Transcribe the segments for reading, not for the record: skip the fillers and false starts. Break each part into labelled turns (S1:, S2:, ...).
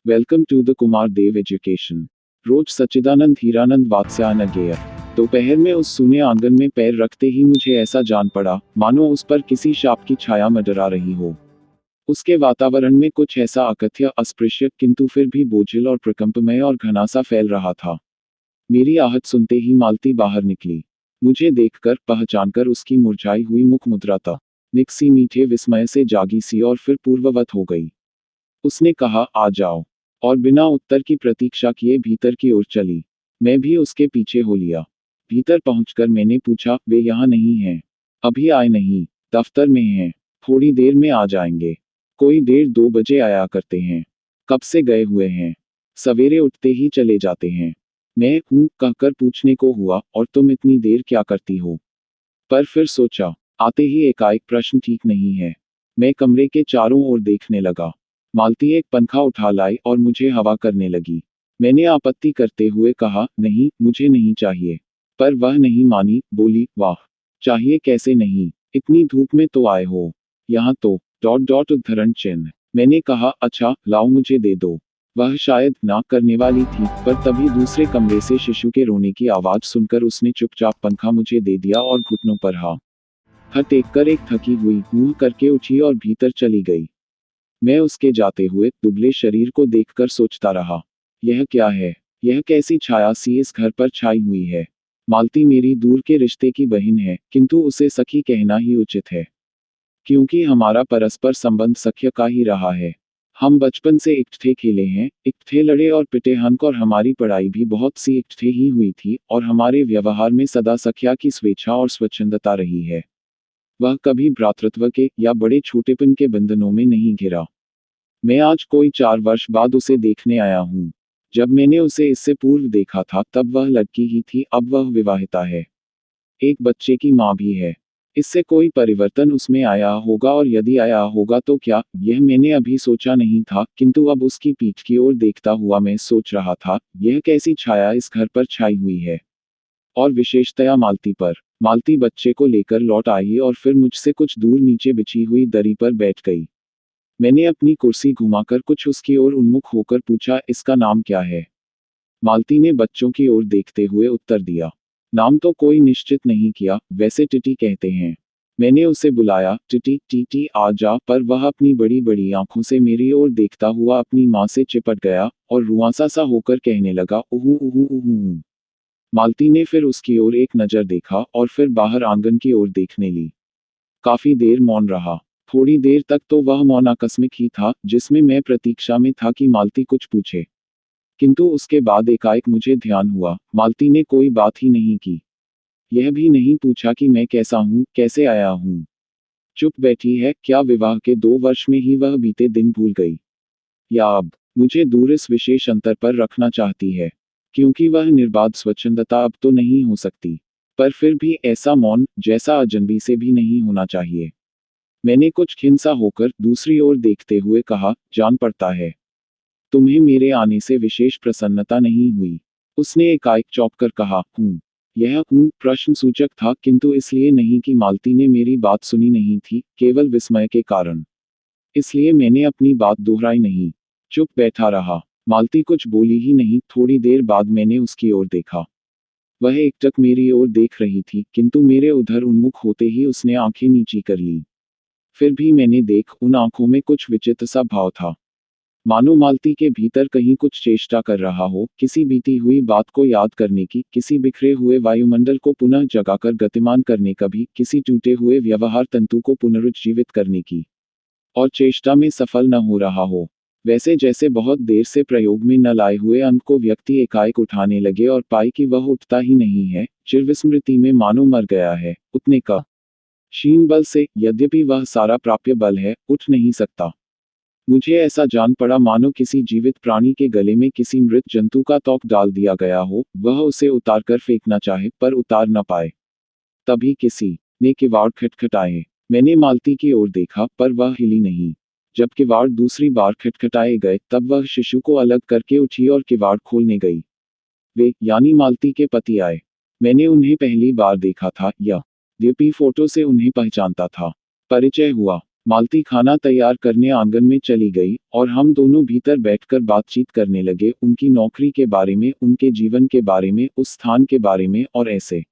S1: Welcome to the Kumar Dev education. Roz Sachchidanand Hiranand Vatsyayan गेय। दोपहर में उस सूने आंगन में पैर रखते ही मुझे ऐसा जान पड़ा, मानो उस पर किसी शाप की छाया मंडरा रही हो। उसके वातावरण में कुछ ऐसा अकथ्य, अस्पृश्य, किंतु फिर भी बोझिल और प्रकंपमय और घना सा फैल रहा था। मेरी आहट सुनते ही मालती बाहर निकली। मुझे देखकर, पहचानकर उसकी मुरझाई हुई मुख मुद्रा तनिक सी मीठे विस्मय से जागी सी और फिर पूर्ववत हो गई। उसने कहा, आ जाओ, और बिना उत्तर की प्रतीक्षा किए भीतर की ओर चली। मैं भी उसके पीछे हो लिया। भीतर पहुंचकर मैंने पूछा, वे यहाँ नहीं हैं? अभी आए नहीं, दफ्तर में हैं। थोड़ी देर में आ जाएंगे। कोई 1:30-2 बजे आया करते हैं। कब से गए हुए हैं? सवेरे उठते ही चले जाते हैं। मैं हूँ कहकर पूछने को हुआ, और तुम इतनी देर क्या करती हो? पर फिर सोचा, आते ही एकाएक प्रश्न ठीक नहीं है। मैं कमरे के चारों ओर देखने लगा। मालती एक पंखा उठा लाई और मुझे हवा करने लगी। मैंने आपत्ति करते हुए कहा, नहीं, मुझे नहीं चाहिए। पर वह नहीं मानी, बोली, वाह, चाहिए कैसे नहीं, इतनी धूप में तो आए हो। यहाँ तो उद्धरण चिन्ह। मैंने कहा, अच्छा, लाओ मुझे दे दो। वह शायद ना करने वाली थी, पर तभी दूसरे कमरे से शिशु के रोने की आवाज सुनकर उसने चुपचाप पंखा मुझे दे दिया और घुटनों पर हाथ टेक कर एक थकी हुई मुंह करके उठी और भीतर चली गई। मैं उसके जाते हुए दुबले शरीर को देखकर सोचता रहा, यह क्या है? यह कैसी छाया सी इस घर पर छाई हुई है? मालती मेरी दूर के रिश्ते की बहन है, किंतु उसे सखी कहना ही उचित है, क्योंकि हमारा परस्पर संबंध सख्य का ही रहा है। हम बचपन से इकट्ठे खेले हैं, इकट्ठे लड़े और पिटे हंक, और हमारी पढ़ाई भी बहुत सी इकट्ठे ही हुई थी, और हमारे व्यवहार में सदा सख्या की स्वेच्छा और स्वच्छंदता रही है। वह कभी भ्रातृत्व के या बड़े छोटेपन के बंधनों में नहीं घिरा। मैं आज कोई 4 वर्ष बाद उसे देखने आया हूँ। जब मैंने उसे इससे पूर्व देखा था तब वह लड़की ही थी, अब वह विवाहिता है। एक बच्चे की माँ भी है। इससे कोई परिवर्तन उसमें आया होगा, और यदि आया होगा तो क्या, यह मैंने अभी सोचा नहीं था, किंतु अब उसकी पीठ की ओर देखता हुआ मैं सोच रहा था, यह कैसी छाया इस घर पर छाई हुई है, और विशेषतया मालती पर। मालती बच्चे को लेकर लौट आई और फिर मुझसे कुछ दूर नीचे बिछी हुई दरी पर बैठ गई। मैंने अपनी कुर्सी घुमाकर कुछ उसकी ओर उन्मुख होकर पूछा, इसका नाम क्या है? मालती ने बच्चों की ओर देखते हुए उत्तर दिया, नाम तो कोई निश्चित नहीं किया, वैसे टिटी कहते हैं। मैंने उसे बुलाया, टिटी, टीटी आ जा, पर वह अपनी बड़ी बड़ी आंखों से मेरी ओर देखता हुआ अपनी माँ से चिपट गया, और रुआंसा सा होकर कहने लगा, उहू उहू उहू। मालती ने फिर उसकी ओर एक नजर देखा और फिर बाहर आंगन की ओर देखने ली। काफी देर मौन रहा। थोड़ी देर तक तो वह मौन आकस्मिक ही था, जिसमें मैं प्रतीक्षा में था कि मालती कुछ पूछे। किंतु उसके बाद एकाएक मुझे ध्यान हुआ, मालती ने कोई बात ही नहीं की। यह भी नहीं पूछा कि मैं कैसा हूँ, कैसे आया हूँ। चुप बैठी है। क्या विवाह के 2 वर्ष में ही वह बीते दिन भूल गई, या अब मुझे दूर इस विशेष अंतर पर रखना चाहती है? क्योंकि वह निर्बाध स्वच्छंदता अब तो नहीं हो सकती, पर फिर भी ऐसा मौन, जैसा अजनबी से भी नहीं होना चाहिए। मैंने कुछ खिन्न होकर दूसरी ओर देखते हुए कहा, जान पड़ता है, तुम्हें मेरे आने से विशेष प्रसन्नता नहीं हुई। उसने एकाएक चौंक कर कहा, हूँ। यह हूँ प्रश्न सूचक था, किंतु इसलिए नहीं कि मालती ने मेरी बात सुनी नहीं थी, केवल विस्मय के कारण। इसलिए मैंने अपनी बात दोहराई नहीं, चुप बैठा रहा। मालती कुछ बोली ही नहीं। थोड़ी देर बाद मैंने उसकी ओर देखा। वह एकटक मेरी ओर देख रही थी, किंतु मेरे उधर उन्मुख होते ही उसने आंखें नीची कर ली। फिर भी मैंने उन आंखों में कुछ विचित्र सा भाव था, मानो मालती के भीतर कहीं कुछ चेष्टा कर रहा हो, किसी बीती हुई बात को याद करने की, किसी बिखरे हुए वायुमंडल को पुनः जगाकर गतिमान करने का भी, किसी टूटे हुए व्यवहार तंतु को पुनरुज्जीवित करने की, और चेष्टा में सफल न हो रहा हो। वैसे जैसे बहुत देर से प्रयोग में न लाए हुए अंक को व्यक्ति एकाएक उठाने लगे और पाए कि वह उठता ही नहीं है, चिरविस्मृति में मानो मर गया है, उतने का क्षीण बल से, यद्यपि वह सारा प्राप्य बल है, उठ नहीं सकता। मुझे ऐसा जान पड़ा मानो किसी जीवित प्राणी के गले में किसी मृत जंतु का तोक डाल दिया गया हो, वह उसे उतारकर फेंकना चाहे, पर उतार न पाए। तभी किसी ने किवाड़ खटखटाए। मैंने मालती की ओर देखा, पर वह हिली नहीं। जब किवाड़ दूसरी बार खटखटाए गए, तब वह शिशु को अलग करके उठी और किवाड़ खोलने गई। वे, यानी मालती के पति आए। मैंने उन्हें पहली बार देखा था, यद्यपि फोटो से उन्हें पहचानता था। परिचय हुआ। मालती खाना तैयार करने आंगन में चली गई और हम दोनों भीतर बैठकर बातचीत करने लगे, उनकी नौकरी के बारे में, उनके जीवन के बारे में, उस स्थान के बारे में और ऐसे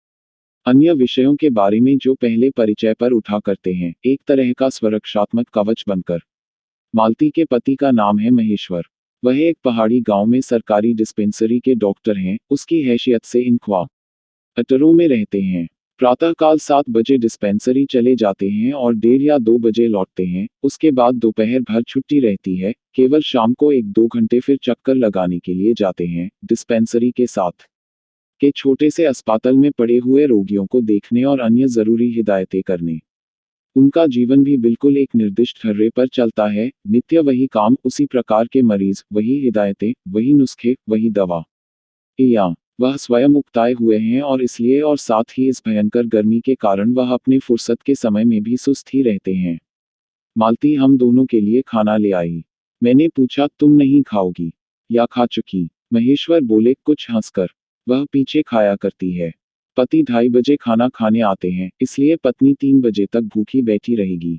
S1: अन्य विषयों के बारे में जो पहले परिचय पर उठा करते हैं, एक तरह का सुरक्षात्मक कवच बनकर। मालती के पति का नाम है महेश्वर। वह एक पहाड़ी गांव में सरकारी डिस्पेंसरी के डॉक्टर हैं, उसकी हैसियत से इन क्वार्टरों में रहते हैं। प्रातःकाल 7 बजे डिस्पेंसरी चले जाते हैं और 1:30 या 2 बजे लौटते हैं, उसके बाद दोपहर भर छुट्टी रहती है, केवल शाम को 1-2 घंटे फिर चक्कर लगाने के लिए जाते हैं, डिस्पेंसरी के साथ के छोटे से अस्पताल में पड़े हुए रोगियों को देखने और अन्य जरूरी हिदायतें करने। उनका जीवन भी बिल्कुल एक निर्दिष्ट ढर्रे पर चलता है, नित्य वही काम, उसी प्रकार के मरीज, वही हिदायतें, वही नुस्खे, वही दवा। या वह स्वयं उकताए हुए हैं और इसलिए और साथ ही इस भयंकर गर्मी के कारण वह अपने फुर्सत के समय में भी सुस्त ही रहते हैं। मालती हम दोनों के लिए खाना ले आई। मैंने पूछा, तुम नहीं खाओगी या खा चुकी? महेश्वर बोले कुछ हंसकर, वह पीछे खाया करती है। पति 2:30 बजे खाना खाने आते हैं, इसलिए पत्नी 3 बजे तक भूखी बैठी रहेगी।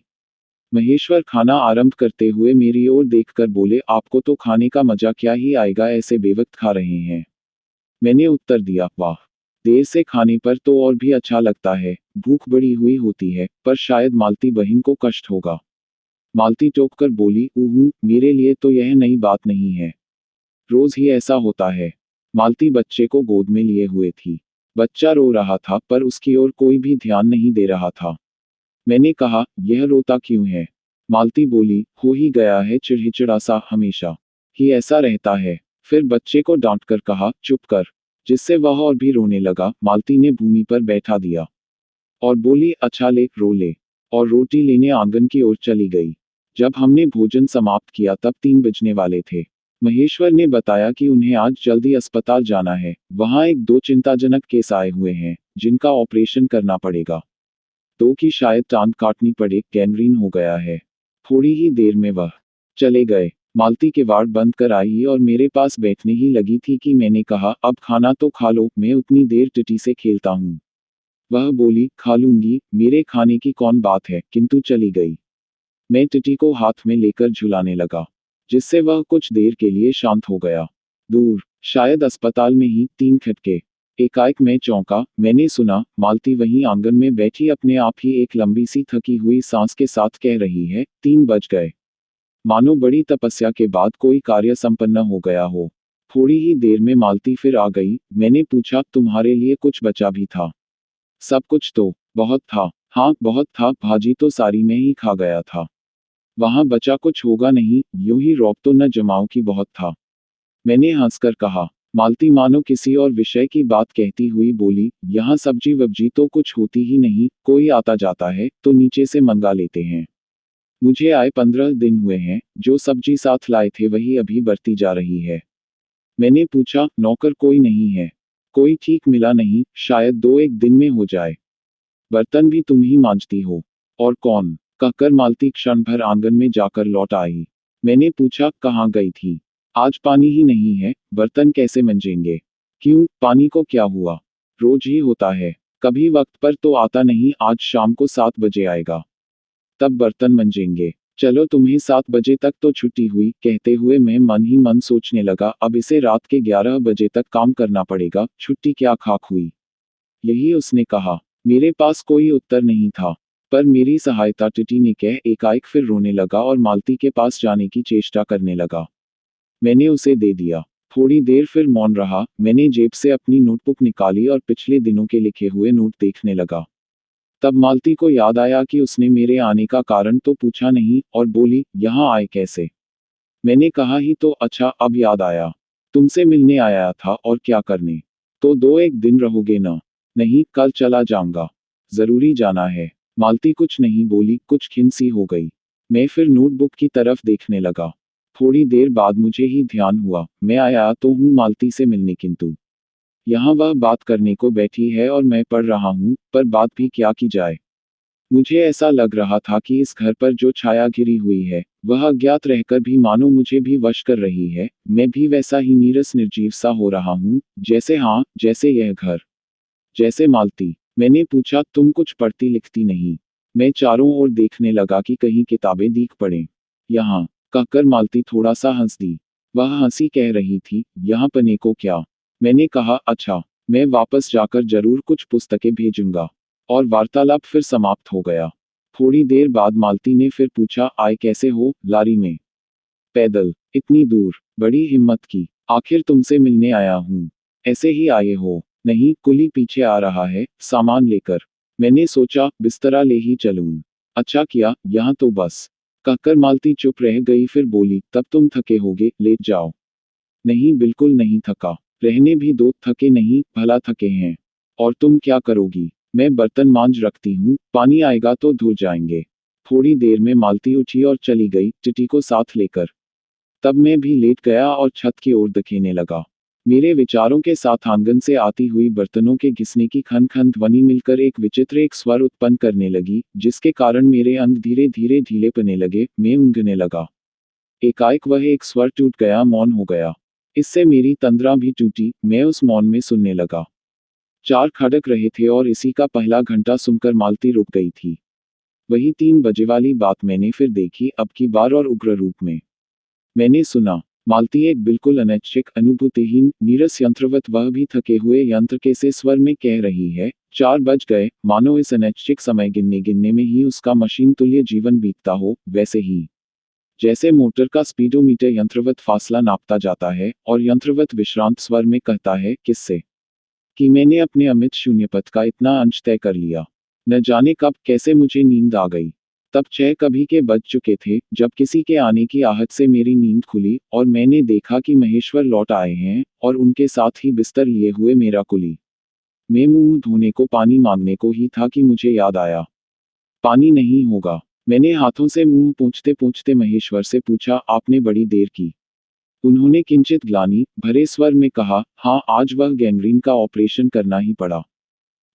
S1: महेश्वर खाना आरंभ करते हुए मेरी ओर देखकर बोले, आपको तो खाने का मजा क्या ही आएगा, ऐसे बेवक्त खा रहे हैं। मैंने उत्तर दिया, वाह, देर से खाने पर तो और भी अच्छा लगता है, भूख बड़ी हुई होती है, पर शायद मालती बहन को कष्ट होगा। मालती टोककर बोली, मेरे लिए तो यह नई बात नहीं है, रोज ही ऐसा होता है। मालती बच्चे को गोद में लिए हुए थी। बच्चा रो रहा था पर उसकी ओर कोई भी ध्यान नहीं दे रहा था। मैंने कहा, यह रोता क्यों है? मालती बोली, हो ही गया है, चिड़चिड़ा सा, हमेशा ही ऐसा रहता है। फिर बच्चे को डांटकर कहा, चुप कर, जिससे वह और भी रोने लगा। मालती ने भूमि पर बैठा दिया और बोली, अच्छा ले, रो ले, और रोटी लेने आंगन की ओर चली गई। जब हमने भोजन समाप्त किया तब 3 बजने वाले थे। महेश्वर ने बताया कि उन्हें आज जल्दी अस्पताल जाना है, वहां 1-2 चिंताजनक केस आए हुए हैं, जिनका ऑपरेशन करना पड़ेगा। 2 की शायद टांग काटनी पड़े, गैंग्रीन हो गया है। थोड़ी ही देर में वह चले गए। मालती के वार्ड बंद कर आई और मेरे पास बैठने ही लगी थी कि मैंने कहा, अब खाना तो खा लो, मैं उतनी देर टिटी से खेलता हूँ। वह बोली, खा लूंगी, मेरे खाने की कौन बात है, किंतु चली गई। मैं टिटी को हाथ में लेकर झुलाने लगा, जिससे वह कुछ देर के लिए शांत हो गया। दूर, शायद अस्पताल में ही, 3 खटके। एकाएक मैं चौंका, मैंने सुना, मालती वहीं आंगन में बैठी अपने आप ही एक लंबी सी थकी हुई सांस के साथ कह रही है, 3 बज गए। मानो बड़ी तपस्या के बाद कोई कार्य संपन्न हो गया हो। थोड़ी ही देर में मालती फिर आ गई। मैंने पूछा, तुम्हारे लिए कुछ बचा भी था? सब कुछ तो बहुत था। हाँ, बहुत था, भाजी तो सारी मैं ही खा गया था। वहां बचा कुछ होगा नहीं, यूं ही रौब तो न जमाओ की बहुत था। मैंने हंसकर कहा। मालती मानो किसी और विषय की बात कहती हुई बोली, यहाँ सब्जी वब्जी तो कुछ होती ही नहीं, कोई आता जाता है तो नीचे से मंगा लेते हैं। मुझे आए 15 दिन हुए हैं, जो सब्जी साथ लाए थे वही अभी बरती जा रही है। मैंने पूछा, नौकर कोई नहीं है? कोई ठीक मिला नहीं, शायद 2-1 दिन में हो जाए। बर्तन भी तुम ही मांजती हो? और कौन? कहकर मालती क्षण भर आंगन में जाकर लौट आई। मैंने पूछा, कहाँ गई थी? आज पानी ही नहीं है, बर्तन कैसे मंजेंगे? क्यों, पानी को क्या हुआ? रोज ही होता है, कभी वक्त पर तो आता नहीं, आज शाम को 7 बजे आएगा, तब बर्तन मंजेंगे। चलो, तुम्हें 7 बजे तक तो छुट्टी हुई, कहते हुए मैं मन ही मन सोचने लगा, अब इसे रात के 11 बजे तक काम करना पड़ेगा, छुट्टी क्या खाक हुई। यही उसने कहा। मेरे पास कोई उत्तर नहीं था, पर मेरी सहायता टिटी ने कह एकाएक फिर रोने लगा और मालती के पास जाने की चेष्टा करने लगा। मैंने उसे दे दिया। थोड़ी देर फिर मौन रहा। मैंने जेब से अपनी नोटबुक निकाली और पिछले दिनों के लिखे हुए नोट देखने लगा। तब मालती को याद आया कि उसने मेरे आने का कारण तो पूछा नहीं, और बोली, यहाँ आए कैसे? मैंने कहा ही तो, अच्छा अब याद आया, तुमसे मिलने आया था, और क्या करने? तो 2-1 दिन रहोगे ना? नहीं, कल चला जाऊंगा, जरूरी जाना है। मालती कुछ नहीं बोली, कुछ खिन्न हो गई। मैं फिर नोटबुक की तरफ देखने लगा। थोड़ी देर बाद मुझे ही ध्यान हुआ, मैं आया तो हूँ मालती से मिलने, किंतु यहाँ वह बात करने को बैठी है और मैं पढ़ रहा हूँ, पर बात भी क्या की जाए। मुझे ऐसा लग रहा था कि इस घर पर जो छाया घिरी हुई है, वह अज्ञात रहकर भी मानो मुझे भी वश कर रही है। मैं भी वैसा ही नीरस निर्जीव सा हो रहा हूँ, जैसे, हाँ, जैसे यह घर, जैसे मालती। मैंने पूछा, तुम कुछ पढ़ती लिखती नहीं? मैं चारों ओर देखने लगा कि कहीं किताबें दिख पड़ें। यहाँ, कहकर मालती थोड़ा सा हंस दी। वह हंसी कह रही थी, यहाँ पने को क्या? मैंने कहा, अच्छा, मैं वापस जाकर जरूर कुछ पुस्तकें भेजूंगा। और वार्तालाप फिर समाप्त हो गया। थोड़ी देर बाद मालती ने फिर पूछा, आए कैसे हो? लारी में? पैदल? इतनी दूर? बड़ी हिम्मत की। आखिर तुमसे मिलने आया हूँ। ऐसे ही आए हो? नहीं, कुली पीछे आ रहा है, सामान लेकर। मैंने सोचा, बिस्तरा ले ही चलूं। अच्छा किया, यहाँ तो बस। कहकर मालती चुप रह गई, फिर बोली, तब तुम थके होगे, लेट जाओ। नहीं, बिल्कुल नहीं थका। रहने भी दो, थके नहीं, भला थके हैं। और तुम क्या करोगी? मैं बर्तन मांज रखती हूँ, पानी आएगा तो धुल जाएंगे। थोड़ी देर में मालती उठी और चली गई, टिटी को साथ लेकर। तब मैं भी लेट गया और छत की ओर देखने लगा। मेरे विचारों के साथ आंगन से आती हुई बर्तनों के घिसने की खन खन ध्वनि मिलकर एक विचित्र एक स्वर उत्पन्न करने लगी, जिसके कारण मेरे अंग धीरे धीरे ढीले पड़ने लगे, मैं ऊँघने लगा। एकाएक वह एक स्वर टूट गया, मौन हो गया। इससे मेरी तंद्रा भी टूटी, मैं उस मौन में सुनने लगा। चार खड़क रहे थे और इसी का पहला घंटा सुनकर मालती रुक गई थी। वही 3 बजे वाली बात मैंने फिर देखी, अब की बार और उग्र रूप में। मैंने सुना, मालती एक बिल्कुल अनैच्छिक, अनुभूतिहीन, नीरस यंत्रवत, वह भी थके हुए यंत्र के से स्वर में कह रही है, 4 बज गए, मानो इस अनैच्छिक समय गिनने गिनने में ही उसका मशीन तुल्य जीवन बीतता हो, वैसे ही जैसे मोटर का स्पीडोमीटर यंत्रवत फासला नापता जाता है, और यंत्रवत विश्रांत स्वर में कहता है, किससे कि मैंने अपने अमित शून्यपथ का इतना अंश तय कर लिया। न जाने कब कैसे मुझे नींद आ गई। तब 6 कभी के बज चुके थे, जब किसी के आने की आहट से मेरी नींद खुली, और मैंने देखा कि महेश्वर लौट आए हैं, और उनके साथ ही बिस्तर लिए हुए मेरा कुली। मैं मुंह धोने को पानी मांगने को ही था कि मुझे याद आया, पानी नहीं होगा। मैंने हाथों से मुंह पोंछते पोंछते महेश्वर से पूछा, आपने बड़ी देर की? उन्होंने किंचित ग्लानि भरे स्वर में कहा, हाँ, आज वह गैंग्रीन का ऑपरेशन करना ही पड़ा।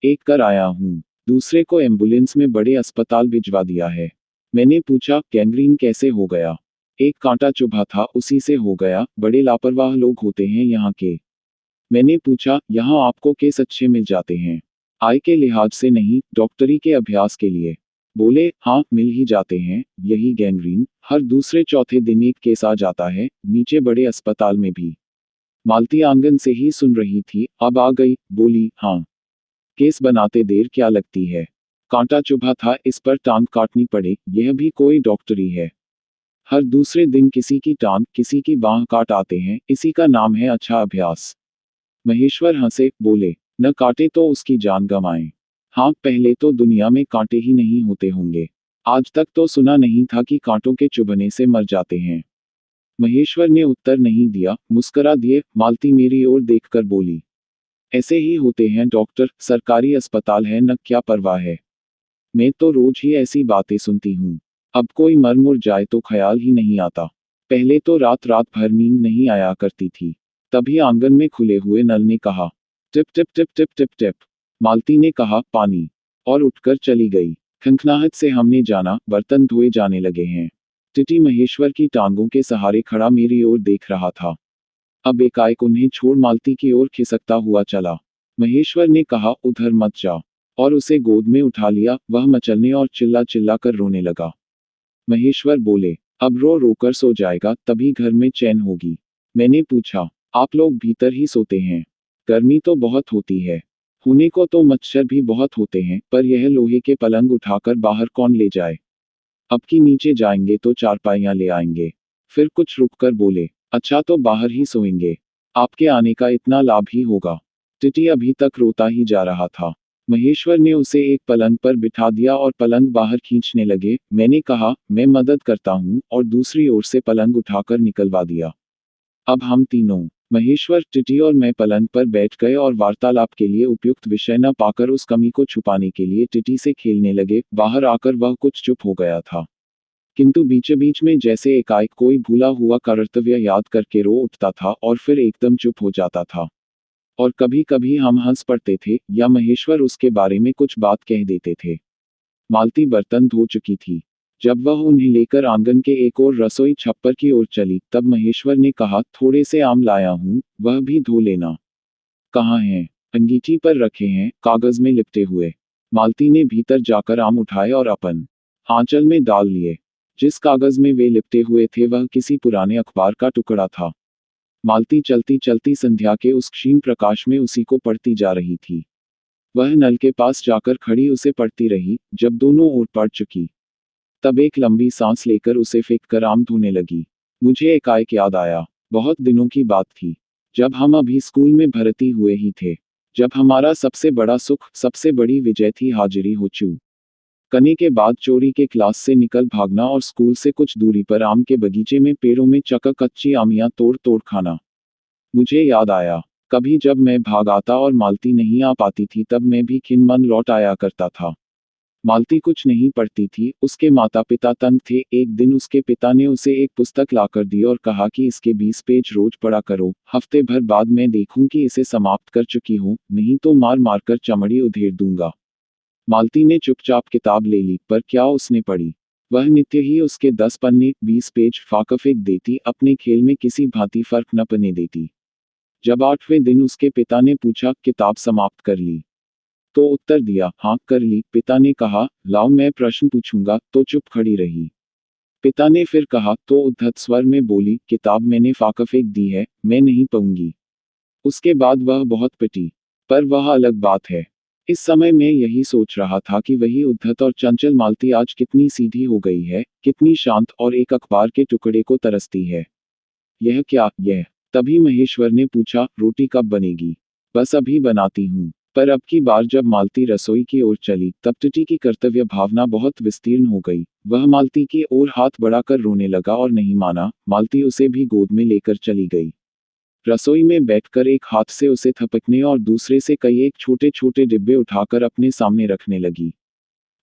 S1: एक कर आया हूँ, दूसरे को एम्बुलेंस में बड़े अस्पताल भिजवा दिया है। मैंने पूछा, गैंग्रीन कैसे हो गया? एक कांटा चुभा था, उसी से हो गया, बड़े लापरवाह लोग होते हैं यहाँ के। मैंने पूछा, यहाँ आपको केस अच्छे मिल जाते हैं? आय के लिहाज से नहीं, डॉक्टरी के अभ्यास के लिए। बोले, हाँ, मिल ही जाते हैं, यही गैंग्रीन, हर दूसरे चौथे दिन एक केस आ जाता है, नीचे बड़े अस्पताल में भी। मालती आंगन से ही सुन रही थी, अब आ गई, बोली, हाँ, केस बनाते देर क्या लगती है? कांटा चुभा था, इस पर टांग काटनी पड़े, यह भी कोई डॉक्टरी है? हर दूसरे दिन किसी की टांग, किसी की बांह काट आते हैं, इसी का नाम है अच्छा अभ्यास। महेश्वर हंसे, बोले, न काटे तो उसकी जान गंवाएं। हाँ, पहले तो दुनिया में कांटे ही नहीं होते होंगे। आज तक तो सुना नहीं था कि कांटों के चुभने से मर जाते हैं। महेश्वर ने उत्तर नहीं दिया, मुस्करा दिए। मालती मेरी ओर देखकर बोली, ऐसे ही होते हैं डॉक्टर, सरकारी अस्पताल है, न क्या परवाह है। मैं तो रोज ही ऐसी बातें सुनती हूँ। अब कोई मर मुर जाए तो ख्याल ही नहीं आता। पहले तो रात रात भर नींद नहीं आया करती थी। तभी आंगन में खुले हुए नल ने कहा, टिप टिप टिप टिप टिप टिप। मालती ने कहा, पानी, और उठकर चली गई। खनखनाहट से हमने जाना, बर्तन धोए जाने लगे हैं। टिटी महेश्वर की टांगों के सहारे खड़ा मेरी ओर देख रहा था। अब एकाएक उन्हें छोड़ मालती की ओर खिसकता हुआ चला। महेश्वर ने कहा, उधर मत जा, और उसे गोद में उठा लिया। वह मचलने और चिल्ला चिल्ला कर रोने लगा। महेश्वर बोले, अब रो रोकर सो जाएगा, तभी घर में चैन होगी। मैंने पूछा, आप लोग भीतर ही सोते हैं? गर्मी तो बहुत होती है। होने को तो मच्छर भी बहुत होते हैं, पर यह लोहे के पलंग उठाकर बाहर कौन ले जाए? अब की नीचे जाएंगे तो चारपाइयां ले आएंगे। फिर कुछ रुककर बोले, अच्छा तो बाहर ही सोएंगे, आपके आने का इतना लाभ ही होगा। टिटी अभी तक रोता ही जा रहा था। महेश्वर ने उसे एक पलंग पर बिठा दिया और पलंग बाहर खींचने लगे। मैंने कहा, मैं मदद करता हूँ, और दूसरी ओर से पलंग उठाकर निकलवा दिया। अब हम तीनों, महेश्वर, टिटी और मैं, पलंग पर बैठ गए और वार्तालाप के लिए उपयुक्त विषय न पाकर उस कमी को छुपाने के लिए टिटी से खेलने लगे। बाहर आकर वह कुछ चुप हो गया था, किंतु बीच बीच में जैसे एकाएक कोई भूला हुआ कर्तव्य याद करके रो उठता था और फिर एकदम चुप हो जाता था। और कभी कभी हम हंस पड़ते थे, या महेश्वर उसके बारे में कुछ बात कह देते थे। मालती बर्तन धो चुकी थी। जब वह उन्हें लेकर आंगन के एक और रसोई छप्पर की ओर चली, तब महेश्वर ने कहा, थोड़े से आम लाया हूँ, वह भी धो लेना। कहाँ हैं? अंगीठी पर रखे हैं, कागज में लिपटे हुए। मालती ने भीतर जाकर आम उठाए और अपन आंचल में डाल लिए। जिस कागज में वे लिपटे हुए थे वह किसी पुराने अखबार का टुकड़ा था। मालती चलती चलती संध्या के उस क्षीण प्रकाश में उसी को पढ़ती जा रही थी। वह नल के पास जाकर खड़ी उसे पढ़ती रही, जब दोनों ओर पढ़ चुकी तब एक लंबी सांस लेकर उसे फेंक कर आम धोने लगी। मुझे एकाएक याद आया, बहुत दिनों की बात थी, जब हम अभी स्कूल में भर्ती हुए ही थे, जब हमारा सबसे बड़ा सुख, सबसे बड़ी विजय थी हाजिरी हो चू कने के बाद चोरी के क्लास से निकल भागना और स्कूल से कुछ दूरी पर आम के बगीचे में पेड़ों में चका कच्ची आमियां तोड़ तोड़ खाना। मुझे याद आया, कभी जब मैं भाग आता और मालती नहीं आ पाती थी तब मैं भी खिन मन लौट आया करता था। मालती कुछ नहीं पढ़ती थी, उसके माता पिता तंग थे। एक दिन उसके पिता ने उसे एक पुस्तक लाकर दी और कहा कि इसके 20 पेज रोज पढ़ा करो, हफ्ते भर बाद मैं देखूं कि इसे समाप्त कर चुकी हूं, नहीं तो मार मार कर चमड़ी उधेड़ दूंगा। मालती ने चुपचाप किताब ले ली, पर क्या उसने पढ़ी? वह नित्य ही उसके 10 पन्ने, 20 पेज फाका फेंक देती, अपने खेल में किसी भांति फर्क न पड़ने देती। जब 8वें दिन उसके पिता ने पूछा, किताब समाप्त कर ली? तो उत्तर दिया, हाँ कर ली। पिता ने कहा, लाओ मैं प्रश्न पूछूंगा, तो चुप खड़ी रही। पिता ने फिर कहा, तो उद्धत स्वर में बोली, किताब मैंने फाका फेंक दी है, मैं नहीं पढ़ूंगी। उसके बाद वह बहुत पिटी। पर वह अलग बात है। इस समय मैं यही सोच रहा था कि वही उद्धत और चंचल मालती आज कितनी सीधी हो गई है, कितनी शांत और एक अखबार के टुकड़े को तरसती है। यह क्या, यह? तभी महेश्वर ने पूछा, रोटी कब बनेगी? बस अभी बनाती हूँ। पर अब की बार जब मालती रसोई की ओर चली तब टिटी की कर्तव्य भावना बहुत विस्तीर्ण हो गई। वह मालती की ओर हाथ बढ़ाकर रोने लगा और नहीं माना। मालती उसे भी गोद में लेकर चली गई। रसोई में बैठकर एक हाथ से उसे थपकने और दूसरे से कई एक छोटे छोटे डिब्बे उठाकर अपने सामने रखने लगी।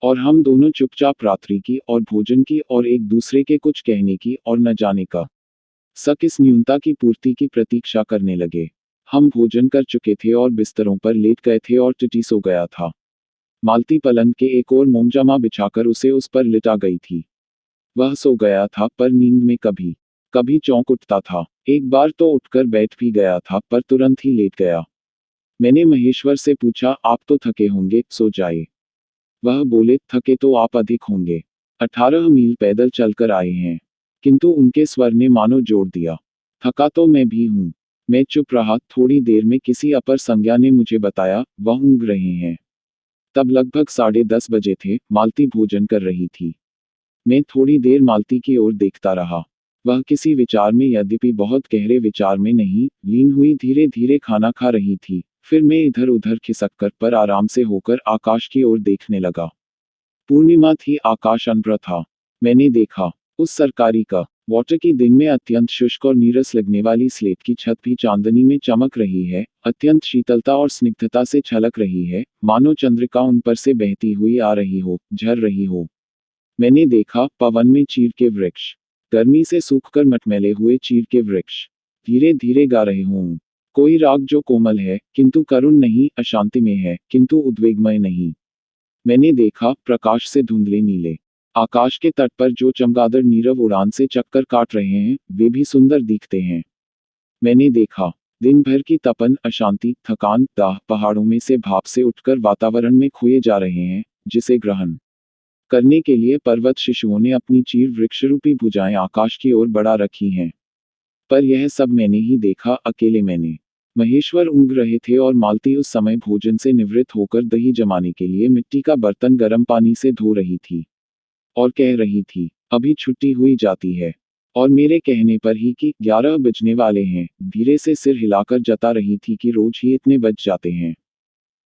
S1: और हम दोनों चुपचाप रात्रि की और भोजन की और एक दूसरे के कुछ कहने की और न जाने का सक इस न्यूनता की पूर्ति की प्रतीक्षा करने लगे। हम भोजन कर चुके थे और बिस्तरों पर लेट गए थे और टिटी सो गया था। मालती पलंग के एक और मोमजामा बिछाकर उसे उस पर लिटा गई थी। वह सो गया था, पर नींद में कभी कभी चौंक उठता था। एक बार तो उठकर बैठ भी गया था, पर तुरंत ही लेट गया। मैंने महेश्वर से पूछा, आप तो थके होंगे, सो जाए। वह बोले, थके तो आप अधिक होंगे, 18 मील पैदल चलकर आए हैं। किंतु उनके स्वर ने मानो जोड़ दिया, थका तो मैं भी हूं। मैं चुप रहा। थोड़ी देर में किसी अपर संज्ञा ने मुझे बताया, वह ऊँघ रहे हैं। तब लगभग 10:30 बजे थे। मालती भोजन कर रही थी। मैं थोड़ी देर मालती की ओर देखता रहा। वह किसी विचार में, यद्यपि बहुत गहरे विचार में नहीं, लीन हुई धीरे धीरे खाना खा रही थी। फिर मैं इधर उधर खिसककर पर आराम से होकर आकाश की ओर देखने लगा। पूर्णिमा थी, आकाश अनभ्र था। मैंने देखा, उस सरकारी का वाटर की दिन में अत्यंत शुष्क और नीरस लगने वाली स्लेट की छत भी चांदनी में चमक रही है, अत्यंत शीतलता और स्निग्धता से छलक रही है, मानो चंद्रिका उन पर से बहती हुई आ रही हो, झर रही हो। मैंने देखा, पवन में चीड़ के वृक्ष, गर्मी से सूखकर मटमैले हुए चीड़ के वृक्ष, धीरे धीरे गा रहे हों। कोई राग जो कोमल है, किंतु करुण नहीं, अशांति में है, किंतु उद्वेगमय नहीं। मैंने देखा, प्रकाश से धुंधले नीले आकाश के तट पर जो चमगादड़ नीरव उड़ान से चक्कर काट रहे हैं, वे भी सुंदर दिखते हैं। मैंने देखा, दिन भर की तपन, अशांति, थकान, दाह पहाड़ों में से भाप से उठकर वातावरण में खोए जा रहे हैं, जिसे ग्रहण करने के लिए पर्वत शिशुओं ने अपनी चीर वृक्षरूपी भुजाएं आकाश की ओर बढ़ा रखी हैं। पर यह सब मैंने ही देखा, अकेले मैंने। महेश्वर ऊँघ रहे थे और मालती उस समय भोजन से निवृत्त होकर दही जमाने के लिए मिट्टी का बर्तन गर्म पानी से धो रही थी। और कह रही थी, अभी छुट्टी हुई जाती है। और मेरे कहने पर ही कि 11 बजने वाले हैं, धीरे से सिर हिलाकर जता रही थी कि रोज ही इतने बज जाते हैं।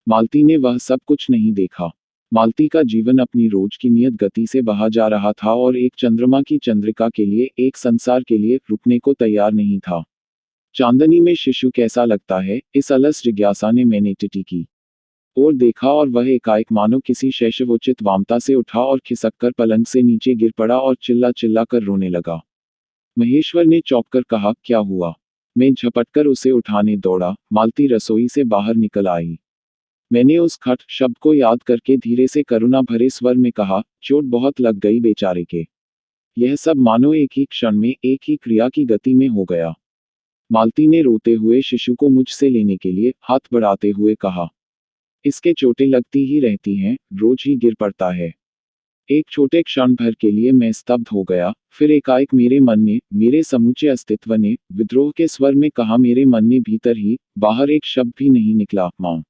S1: मालती ने वह सब कुछ नहीं देखा। मालती का जीवन अपनी रोज की नियत गति से बहा जा रहा था और एक चंद्रमा की चंद्रिका के लिए, एक संसार के लिए रुकने को तैयार नहीं था। चांदनी में शिशु कैसा लगता है, इस अलस जिज्ञासा ने मैंने टिटी की और देखा, और वह एकाएक मानो किसी शैशवोचित वामता से उठा और खिसककर पलंग से नीचे गिर पड़ा और चिल्ला चिल्ला कर रोने लगा। महेश्वर ने चौंककर कहा, क्या हुआ? मैं झपटकर उसे उठाने दौड़ा। मालती रसोई से बाहर निकल आई। मैंने उस खट शब्द को याद करके धीरे से करुणा भरे स्वर में कहा, चोट बहुत लग गई बेचारे के। यह सब मानो एक ही क्षण में, एक ही क्रिया की गति में हो गया। मालती ने रोते हुए शिशु को मुझसे लेने के लिए हाथ बढ़ाते हुए कहा, इसके चोटें लगती ही रहती हैं, रोज ही गिर पड़ता है। एक छोटे क्षण भर के लिए मैं स्तब्ध हो गया, फिर एकाएक मेरे मन ने, मेरे समूचे अस्तित्व ने, विद्रोह के स्वर में कहा, मेरे मन ने भीतर ही, बाहर एक शब्द भी नहीं निकला, माँ।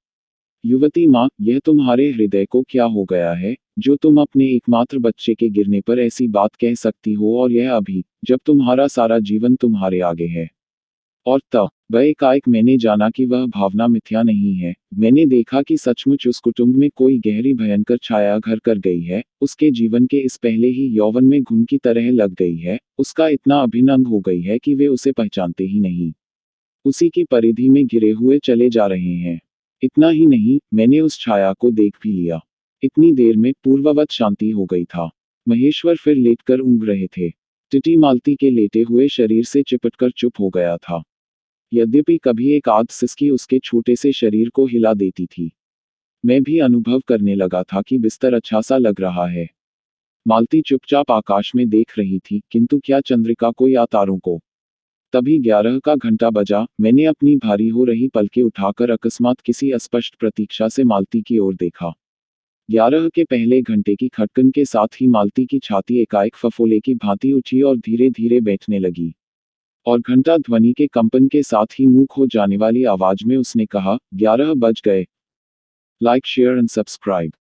S1: युवती माँ, यह तुम्हारे हृदय को क्या हो गया है, जो तुम अपने एकमात्र बच्चे के गिरने पर ऐसी बात कह सकती हो, और यह अभी, जब तुम्हारा सारा जीवन तुम्हारे आगे है। और तब वह एकाएक मैंने जाना कि वह भावना मिथ्या नहीं है। मैंने देखा कि सचमुच उस कुटुंब में कोई गहरी भयंकर छाया घर कर गई है, उसके जीवन के इस पहले ही यौवन में घुन की तरह लग गई है, उसका इतना अभिन्न अंग हो गई है कि वे उसे पहचानते ही नहीं। उसी की परिधि में घिरे हुए चले जा रहे हैं। इतना ही नहीं, मैंने उस छाया को देख भी लिया। इतनी देर में पूर्ववत शांति हो गई था। महेश्वर फिर लेटकर ऊँघ रहे थे। टिटी मालती के लेटे हुए शरीर से चिपटकर चुप हो गया था। यद्यपि कभी एक आध सिसकी उसके छोटे से शरीर को हिला देती थी। मैं भी अनुभव करने लगा था कि बिस्तर अच्छा सा लग रहा है। मालती चुपचाप आकाश में देख रही थी, किंतु क्या चंद्रिका को या तारों को। तभी 11 का घंटा बजा। मैंने अपनी भारी हो रही पलकें उठाकर अकस्मात किसी अस्पष्ट प्रतीक्षा से मालती की ओर देखा। 11 के पहले घंटे की खटकन के साथ ही मालती की छाती एकाएक फफोले की भांति उठी और धीरे धीरे बैठने लगी। और घंटा ध्वनि के कंपन के साथ ही मुंह खो जाने वाली आवाज में उसने कहा, 11 बज गए। Like, share and subscribe.